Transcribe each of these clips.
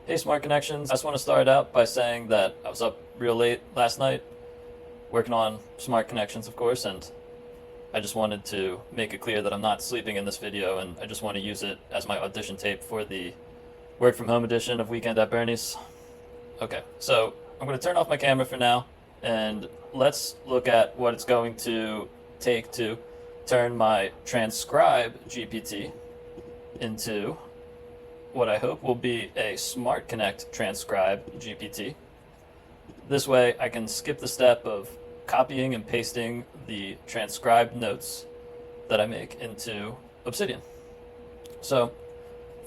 Hey Smart Connections, I just want to start out by saying that I was up real late last night working on Smart Connections, of course, and I just wanted to make it clear that I'm not sleeping in this video, and I just want to use it as my audition tape for the work from home edition of Weekend at Bernie's. Okay, so I'm going to turn off my camera for now, and let's look at what it's going to take to turn my Transcribe GPT into what I hope will be a Smart Connect Transcribe GPT. This way I can skip the step of copying and pasting the transcribed notes that I make into Obsidian. So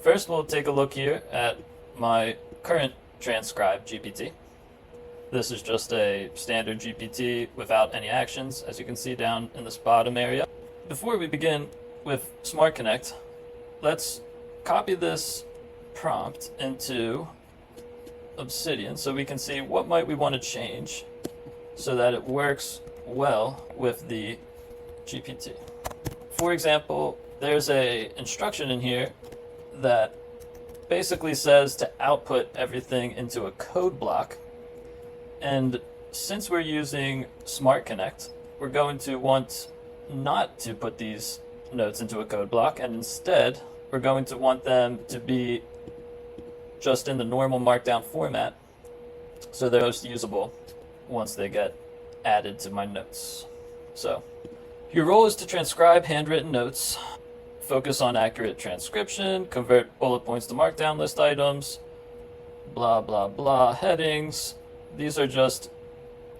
first we'll take a look here at my current Transcribe GPT. This is just a standard GPT without any actions, as you can see down in this bottom area. Before we begin with Smart Connect, let's copy this prompt into Obsidian so we can see what might we want to change so that it works well with the GPT. For example, there's a instruction in here that basically says to output everything into a code block, and since we're using Smart Connect, we're going to want not to put these notes into a code block, and instead we're going to want them to be just in the normal markdown format so they're most usable once they get added to my notes. So your role is to transcribe handwritten notes, focus on accurate transcription, convert bullet points to markdown list items, blah blah blah, headings. These are just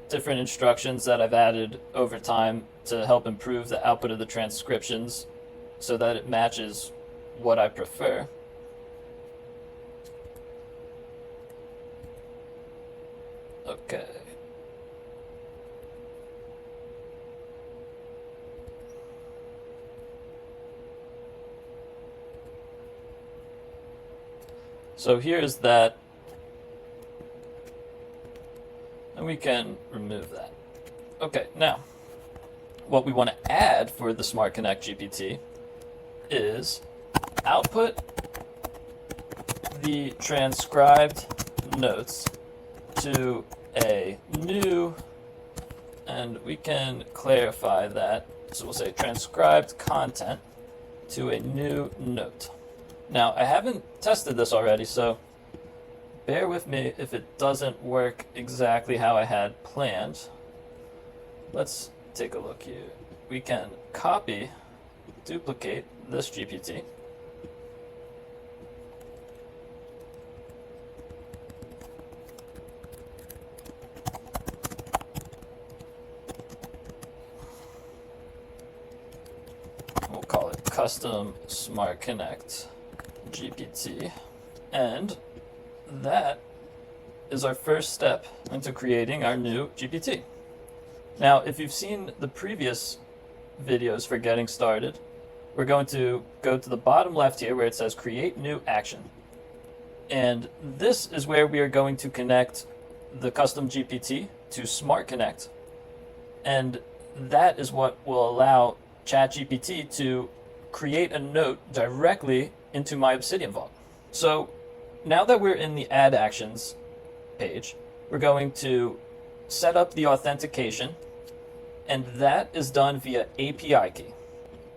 different instructions that I've added over time to help improve the output of the transcriptions so that it matches what I prefer. Okay. So here's that, and we can remove that. Okay, now what we want to add for the Smart Connect GPT is output the transcribed notes to a new, and we can clarify that, so we'll say transcribed content to a new note. Now I haven't tested this already, so bear with me if it doesn't work exactly how I had planned. Let's take a look here. We can copy, duplicate this GPT, we'll call it Custom Smart Connect GPT, and that is our first step into creating our new GPT. Now, if you've seen the previous videos for getting started, we're going to go to the bottom left here where it says Create New Action. And this is where we are going to connect the custom GPT to Smart Connect. And that is what will allow ChatGPT to create a note directly into my Obsidian vault. So now that we're in the Add Actions page, we're going to set up the authentication, and that is done via API key.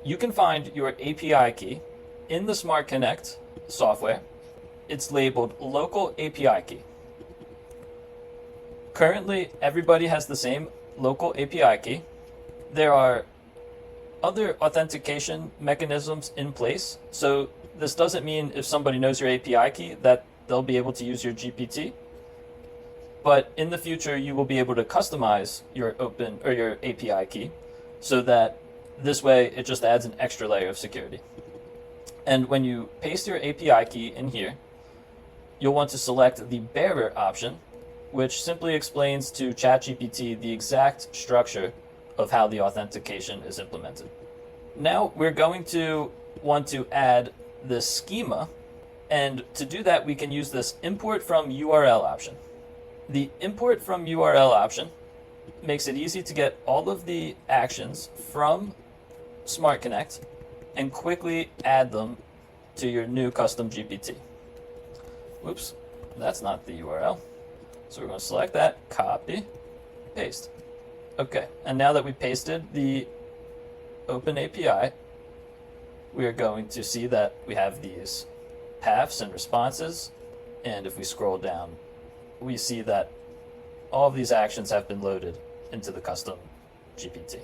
You can find your API key in the Smart Connect software. It's labeled Local API Key. Currently, everybody has the same local API key. There are other authentication mechanisms in place, so this doesn't mean if somebody knows your API key that they'll be able to use your GPT. But in the future, you will be able to customize your your API key so that this way it just adds an extra layer of security. And when you paste your API key in here, you'll want to select the bearer option, which simply explains to ChatGPT the exact structure of how the authentication is implemented. Now we're going to want to add this schema, and to do that we can use this import from URL option. The import from URL option makes it easy to get all of the actions from Smart Connect and quickly add them to your new custom GPT. Whoops, That's not the URL. So we're going to select that, copy, paste. Okay, and now that we pasted the Open API, we are going to see that we have these paths and responses. And if we scroll down, we see that all of these actions have been loaded into the custom GPT.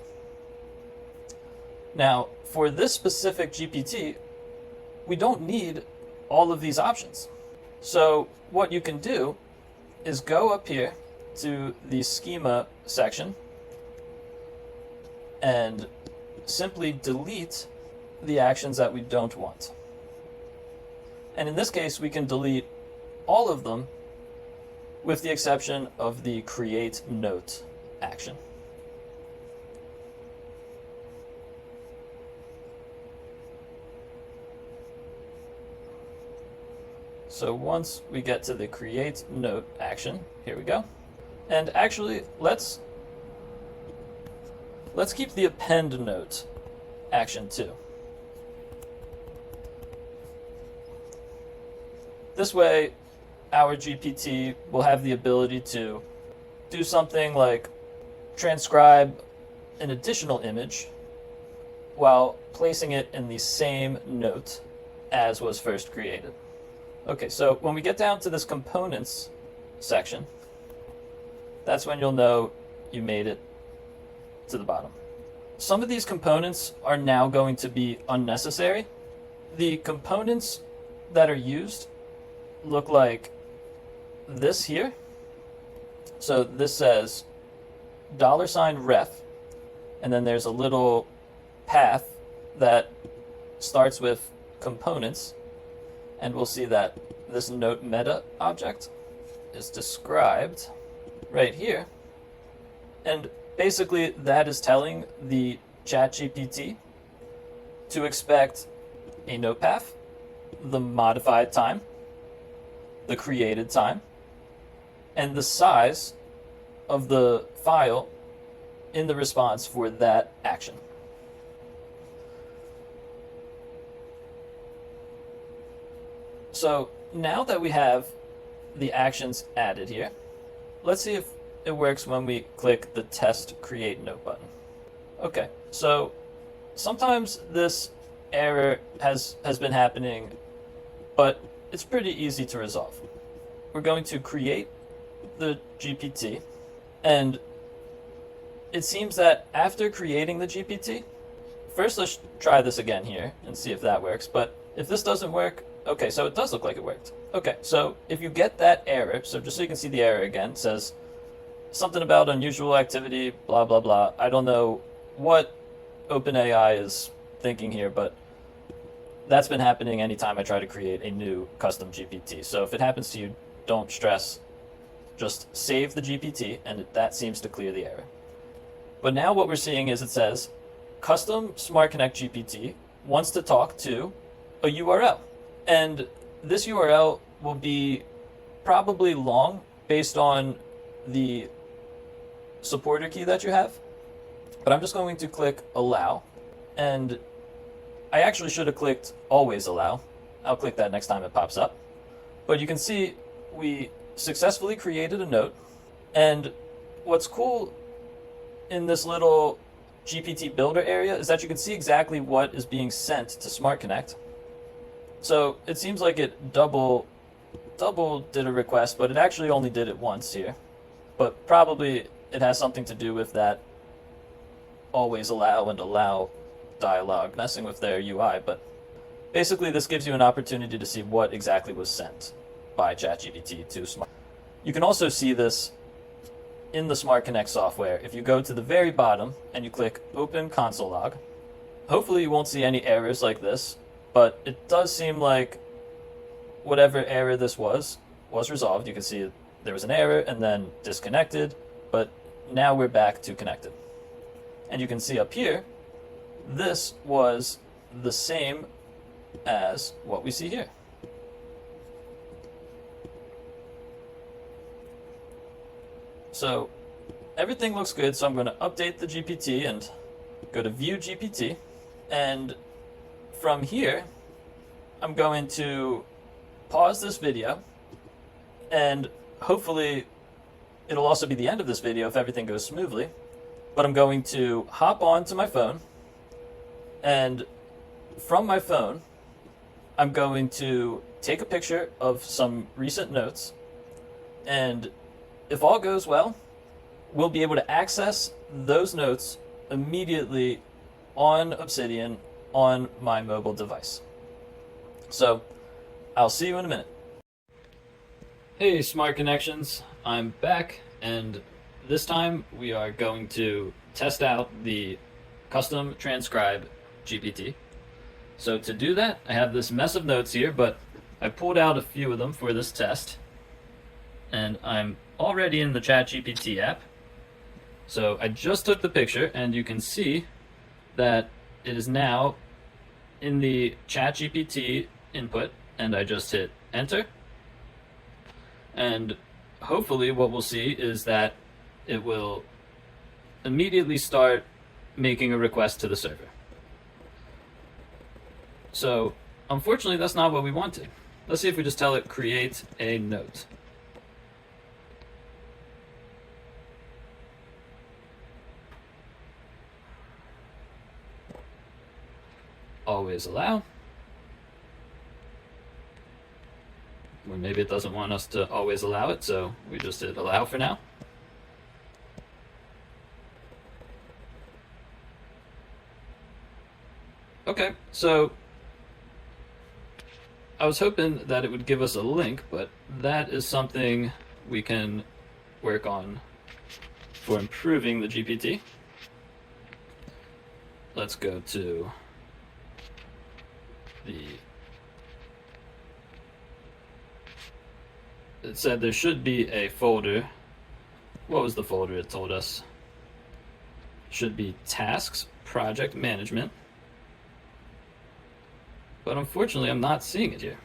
Now, for this specific GPT, we don't need all of these options. So what you can do is go up here to the schema section and simply delete the actions that we don't want. And in this case, we can delete all of them with the exception of the create note action. So once we get to the create note action, here we go. And actually, let's keep the append note action too. This way, our GPT will have the ability to do something like transcribe an additional image while placing it in the same note as was first created. Okay, so when we get down to this components section, that's when you'll know you made it to the bottom. Some of these components are now going to be unnecessary. The components that are used look like this here. So this says $ref, and then there's a little path that starts with components, and we'll see that this note meta object is described right here. And basically that is telling the ChatGPT to expect a note path, the modified time, the created time, and the size of the file in the response for that action. So now that we have the actions added here, let's see if it works when we click the test create note button. Okay, so sometimes this error has been happening, but it's pretty easy to resolve. We're going to create the GPT, and it seems that after creating the GPT, first let's try this again here and see if that works. But if this doesn't work, okay, so it does look like it worked. Okay, so if you get that error, so just so you can see the error again, it says something about unusual activity, blah, blah, blah. I don't know what OpenAI is thinking here, but that's been happening anytime I try to create a new custom GPT. So if it happens to you, don't stress. Just save the GPT, and that seems to clear the error. But now what we're seeing is it says, custom Smart Connect GPT wants to talk to a URL. And this URL will be probably long based on the supporter key that you have. But I'm just going to click allow. And I actually should have clicked always allow. I'll click that next time it pops up. But you can see we successfully created a note. And what's cool in this little GPT builder area is that you can see exactly what is being sent to Smart Connect. So it seems like it double did a request, but it actually only did it once here. But probably it has something to do with that always allow and allow dialog messing with their UI. But basically this gives you an opportunity to see what exactly was sent by ChatGPT to Smart. You can also see this in the Smart Connect software. If you go to the very bottom and you click open console log, hopefully you won't see any errors like this, but it does seem like whatever error this was resolved. You can see there was an error and then disconnected, but now we're back to connected. And you can see up here, this was the same as what we see here. So everything looks good, so I'm going to update the GPT and go to View GPT. And from here, I'm going to pause this video And hopefully it'll also be the end of this video if everything goes smoothly. But I'm going to hop onto my phone, and from my phone, I'm going to take a picture of some recent notes, and if all goes well, we'll be able to access those notes immediately on Obsidian on my mobile device. So, I'll see you in a minute. Hey, Smart Connections, I'm back, and this time we are going to test out the custom Transcribe GPT. So to do that, I have this mess of notes here, but I pulled out a few of them for this test, and I'm already in the ChatGPT app. So I just took the picture, and you can see that it is now in the ChatGPT input, and I just hit enter. And hopefully what we'll see is that it will immediately start making a request to the server. So unfortunately that's not what we wanted. Let's see if we just tell it create a note. Always allow. Or maybe it doesn't want us to always allow it, so we just hit allow for now. Okay, so I was hoping that it would give us a link, but that is something we can work on for improving the GPT. Let's go to it said there should be a folder. What was the folder it told us? Should be tasks, project management. But unfortunately, I'm not seeing it here.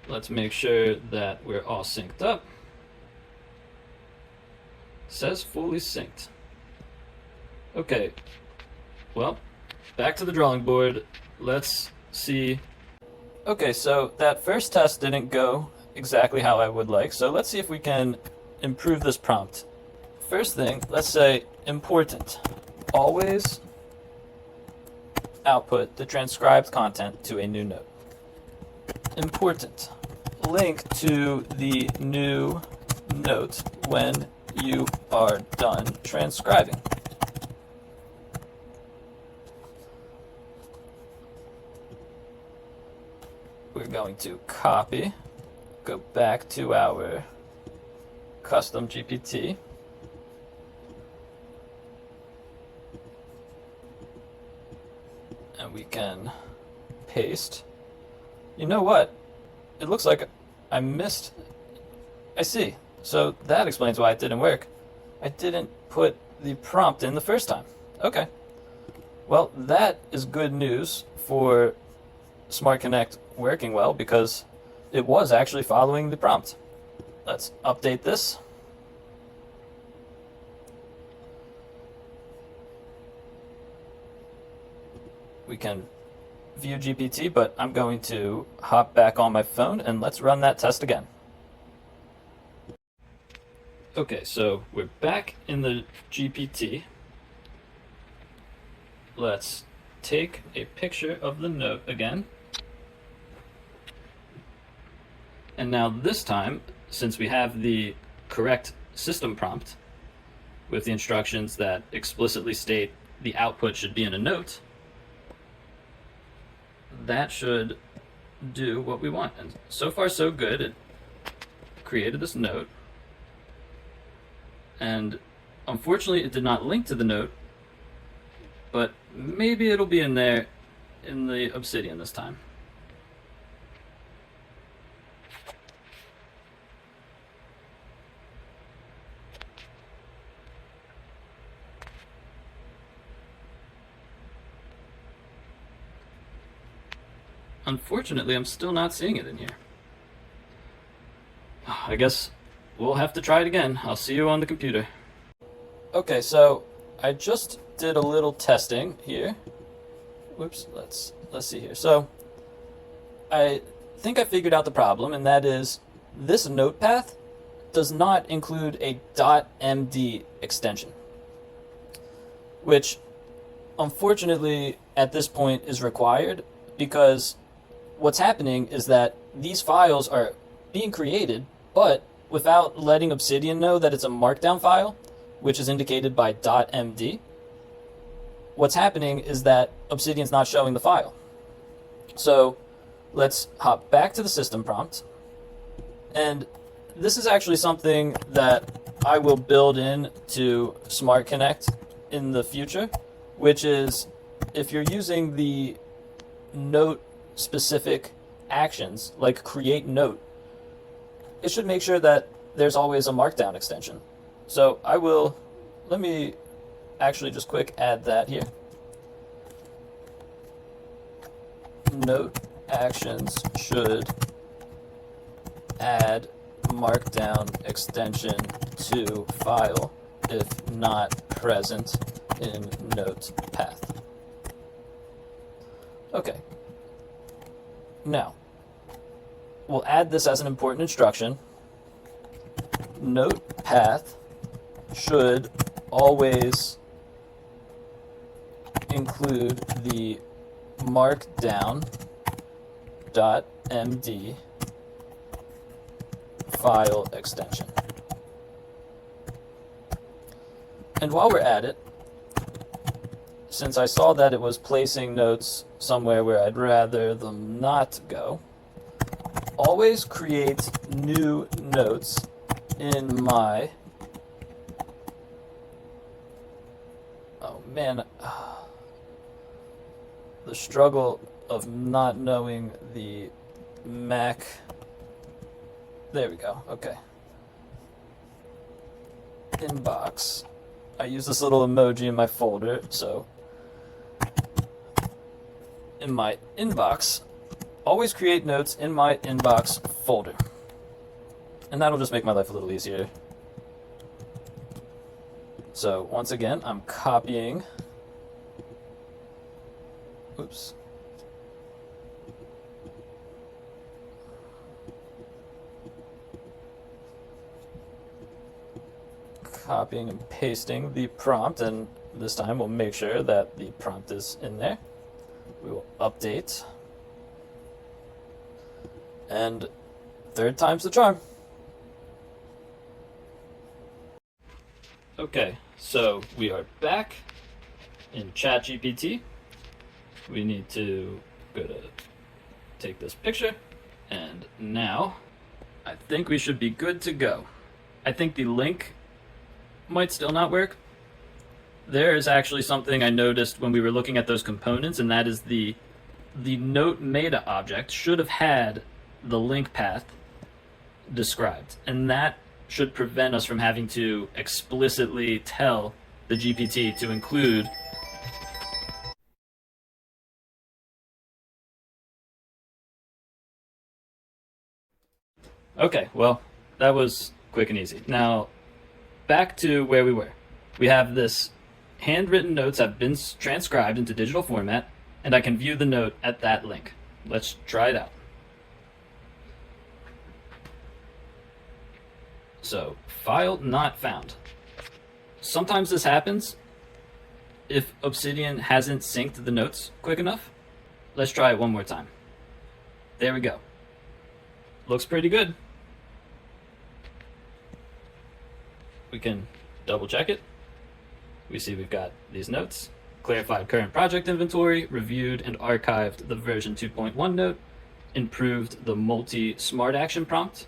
Let's make sure that we're all synced up. Says fully synced. Okay, well, back to the drawing board. Let's see. Okay, so that first test didn't go exactly how I would like, so let's see if we can improve this prompt. First thing, let's say important. Always output the transcribed content to a new note. Important. Link to the new note when you are done transcribing. We're going to copy, go back to our custom GPT. And we can paste. You know what? It looks like I missed. I see. So that explains why it didn't work. I didn't put the prompt in the first time. Okay. Well, that is good news for Smart Connect working well, because it was actually following the prompt. Let's update this. We can view GPT, but I'm going to hop back on my phone and let's run that test again. Okay, so we're back in the GPT. Let's take a picture of the note again. And now this time, since we have the correct system prompt with the instructions that explicitly state the output should be in a note, that should do what we want. And so far so good. It created this note, and unfortunately it did not link to the note, but maybe it'll be in there in the Obsidian this time. Unfortunately, I'm still not seeing it in here. I guess we'll have to try it again. I'll see you on the computer. Okay, so I just did a little testing here whoops, let's see here. So I think I figured out the problem, and that is this note path does not include a .md extension, which unfortunately at this point is required, because what's happening is that these files are being created, but without letting Obsidian know that it's a markdown file, which is indicated by .md. What's happening is that Obsidian's not showing the file. So let's hop back to the system prompt. And this is actually something that I will build in to Smart Connect in the future, which is if you're using the note specific actions like create note, it should make sure that there's always a markdown extension. So let me actually just quick add that here. Note actions should add markdown extension to file if not present in note path. Okay. Now, we'll add this as an important instruction. Note path should always include the markdown.md file extension. And while we're at it, since I saw that it was placing notes somewhere where I'd rather them not go, always create new notes in my... Oh man, the struggle of not knowing the Mac. There we go, okay. Inbox. I use this little emoji in my folder, so in my inbox, always create notes in my inbox folder. And that'll just make my life a little easier. So once again, I'm copying. Oops. Copying and pasting the prompt, and this time we'll make sure that the prompt is in there. We will update. And third time's the charm. Okay, so we are back in ChatGPT. We need to go to take this picture, and now I think we should be good to go. I think the link might still not work. There is actually something I noticed when we were looking at those components, and that is the note meta object should have had the link path described, and that should prevent us from having to explicitly tell the GPT to include Okay, well, that was quick and easy. Now, back to where we were. We have this handwritten notes have been transcribed into digital format, and I can view the note at that link. Let's try it out. So, file not found. Sometimes this happens if Obsidian hasn't synced the notes quick enough. Let's try it one more time. There we go. Looks pretty good. We can double check it. We see we've got these notes, clarified current project inventory, reviewed and archived the version 2.1 note, improved the multi-smart action prompt,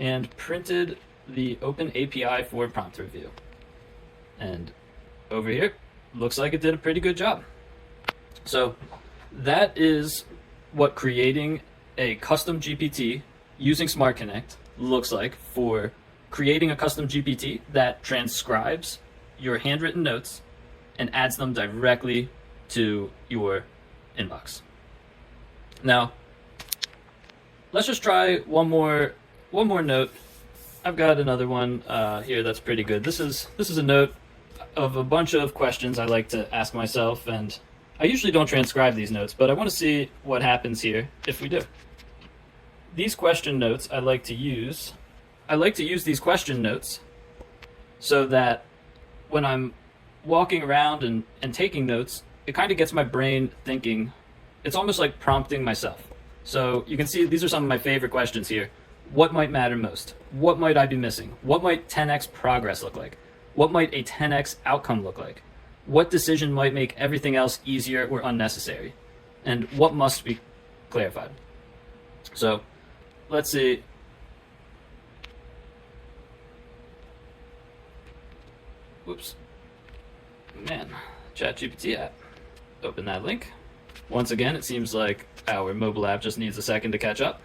and printed the open API for prompt review. And over here, looks like it did a pretty good job. So that is what creating a custom GPT using Smart Connect looks like for creating a custom GPT that transcribes your handwritten notes and adds them directly to your inbox. Now, let's just try one more note. I've got another one here that's pretty good. This is a note of a bunch of questions I like to ask myself, and I usually don't transcribe these notes, but I want to see what happens here if we do. These question notes I like to use these question notes so that when I'm walking around and taking notes, it kind of gets my brain thinking. It's almost like prompting myself. So you can see these are some of my favorite questions here. What might matter most? What might I be missing? What might 10x progress look like? What might a 10x outcome look like? What decision might make everything else easier or unnecessary? And what must be clarified? So let's see. Whoops. Man, ChatGPT app. Open that link. Once again, it seems like our mobile app just needs a second to catch up.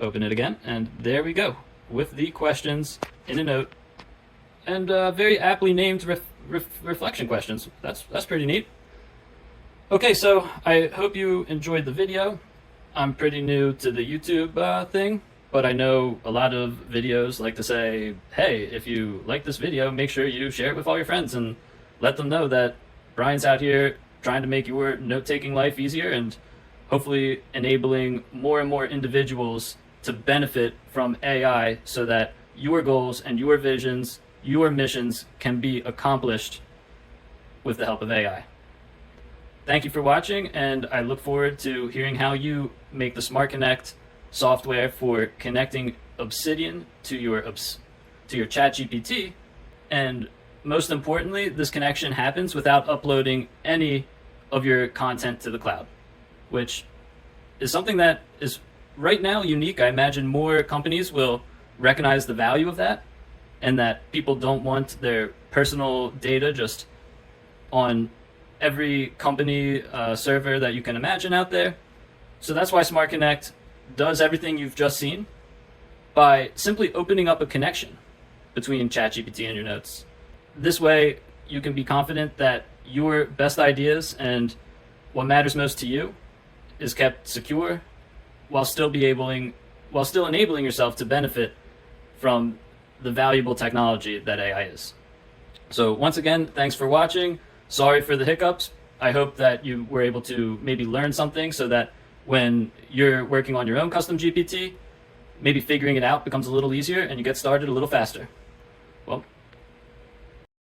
Open it again, and there we go, with the questions in a note, and very aptly named reflection questions. That's pretty neat. Okay, so I hope you enjoyed the video. I'm pretty new to the YouTube thing, but I know a lot of videos like to say, hey, if you like this video, make sure you share it with all your friends and let them know that Brian's out here trying to make your note-taking life easier and hopefully enabling more and more individuals to benefit from AI so that your goals and your visions, your missions can be accomplished with the help of AI. Thank you for watching, and I look forward to hearing how you make the Smart Connect software for connecting Obsidian to your ChatGPT, and most importantly, this connection happens without uploading any of your content to the cloud, which is something that is right now unique. I imagine more companies will recognize the value of that, and that people don't want their personal data just on every company server that you can imagine out there. So that's why Smart Connect does everything you've just seen by simply opening up a connection between ChatGPT and your notes. This way, you can be confident that your best ideas and what matters most to you is kept secure, while still enabling yourself to benefit from the valuable technology that AI is. So once again, thanks for watching. Sorry for the hiccups. I hope that you were able to maybe learn something so that when you're working on your own custom GPT, maybe figuring it out becomes a little easier and you get started a little faster. Well,